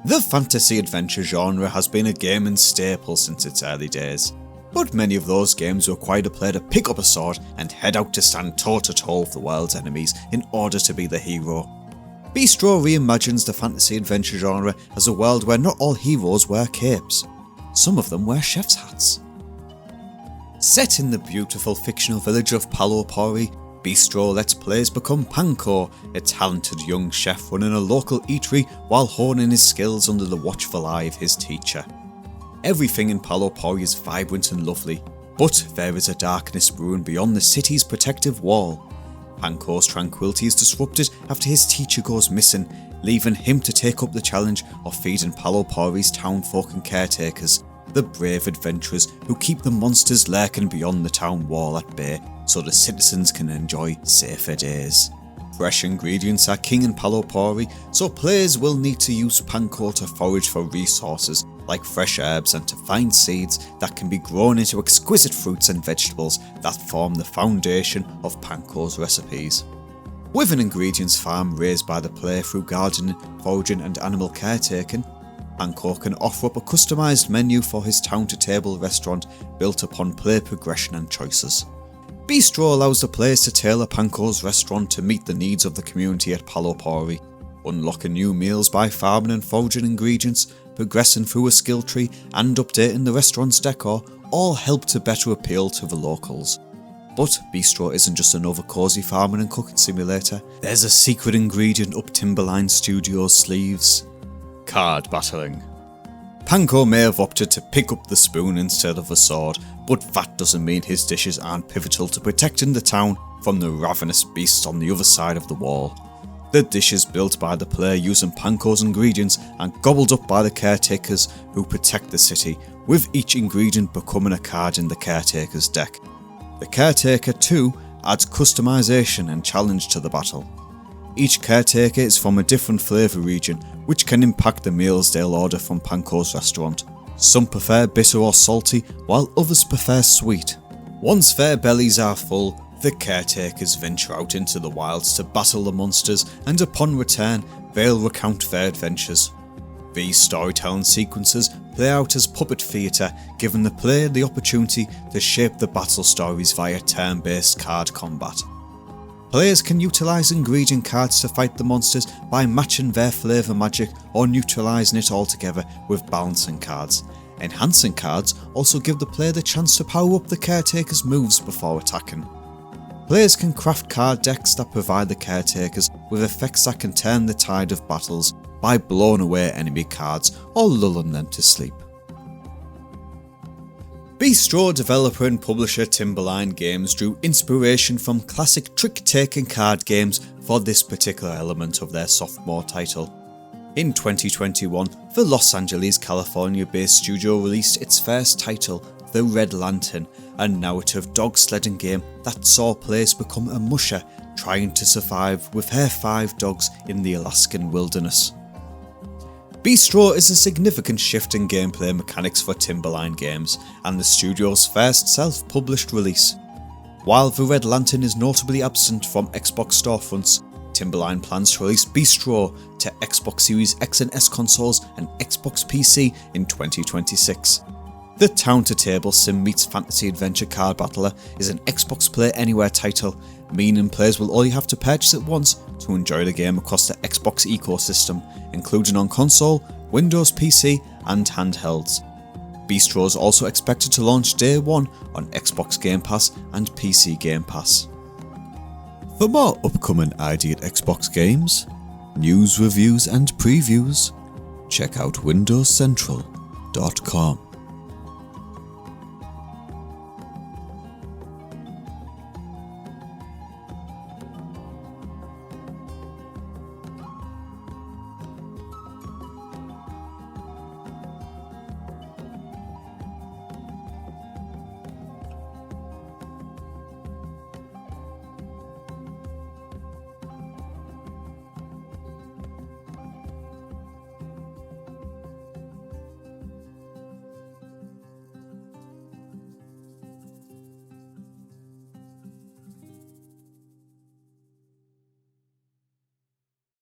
The fantasy adventure genre has been a gaming staple since its early days, but many of those games required a player to pick up a sword and head out to stand toe to toe with the world's enemies in order to be the hero. Beastro reimagines the fantasy adventure genre as a world where not all heroes wear capes. Some of them wear chef's hats. Set in the beautiful fictional village of Pori, Beastro lets players become Panko, a talented young chef running a local eatery while honing his skills under the watchful eye of his teacher. Everything in Pori is vibrant and lovely, but there is a darkness brewing beyond the city's protective wall. Panko's tranquility is disrupted after his teacher goes missing, leaving him to take up the challenge of feeding Pori's townfolk and caretakers, the brave adventurers who keep the monsters lurking beyond the town wall at bay so the citizens can enjoy safer days. Fresh ingredients are king in Pori, so players will need to use Panko to forage for resources like fresh herbs and to find seeds that can be grown into exquisite fruits and vegetables that form the foundation of Panko's recipes. With an ingredients farm raised by the player through gardening, foraging and animal caretaking, Panko can offer up a customised menu for his town-to-table restaurant built upon player progression and choices. Beastro allows the players to tailor Panko's restaurant to meet the needs of the community at Pori, unlocking new meals by farming and foraging ingredients, progressing through a skill tree and updating the restaurant's decor all help to better appeal to the locals. But Beastro isn't just another cosy farming and cooking simulator, there's a secret ingredient up Timberline Studios' sleeves: card battling. Panko may have opted to pick up the spoon instead of the sword, but that doesn't mean his dishes aren't pivotal to protecting the town from the ravenous beasts on the other side of the wall. The dishes built by the player using Panko's ingredients and gobbled up by the caretakers who protect the city, with each ingredient becoming a card in the caretaker's deck. The caretaker too adds customization and challenge to the battle. Each caretaker is from a different flavour region, which can impact the meals they'll order from Panko's restaurant. Some prefer bitter or salty, while others prefer sweet. Once their bellies are full, the caretakers venture out into the wilds to battle the monsters, and upon return, they'll recount their adventures. These storytelling sequences play out as puppet theatre, giving the player the opportunity to shape the battle stories via turn-based card combat. Players can utilise ingredient cards to fight the monsters by matching their flavour magic or neutralising it altogether with balancing cards. Enhancing cards also give the player the chance to power up the caretaker's moves before attacking. Players can craft card decks that provide the caretakers with effects that can turn the tide of battles by blowing away enemy cards or lulling them to sleep. Beastro developer and publisher Timberline Games drew inspiration from classic trick-taking card games for this particular element of their sophomore title. In 2021, the Los Angeles, California-based studio released its first title, The Red Lantern, a narrative dog sledding game that saw players become a musher trying to survive with her 5 dogs in the Alaskan wilderness. Beastro is a significant shift in gameplay mechanics for Timberline Games and the studio's first self-published release. While The Red Lantern is notably absent from Xbox storefronts, Timberline plans to release Beastro to Xbox Series X and S consoles and Xbox PC in 2026. The town-to-table sim meets fantasy adventure card battler is an Xbox Play Anywhere title, meaning players will only have to purchase it once to enjoy the game across the Xbox ecosystem, including on console, Windows PC and handhelds. Beastro is also expected to launch day 1 on Xbox Game Pass and PC Game Pass. For more upcoming ID at Xbox games, news, reviews and previews, check out windowscentral.com.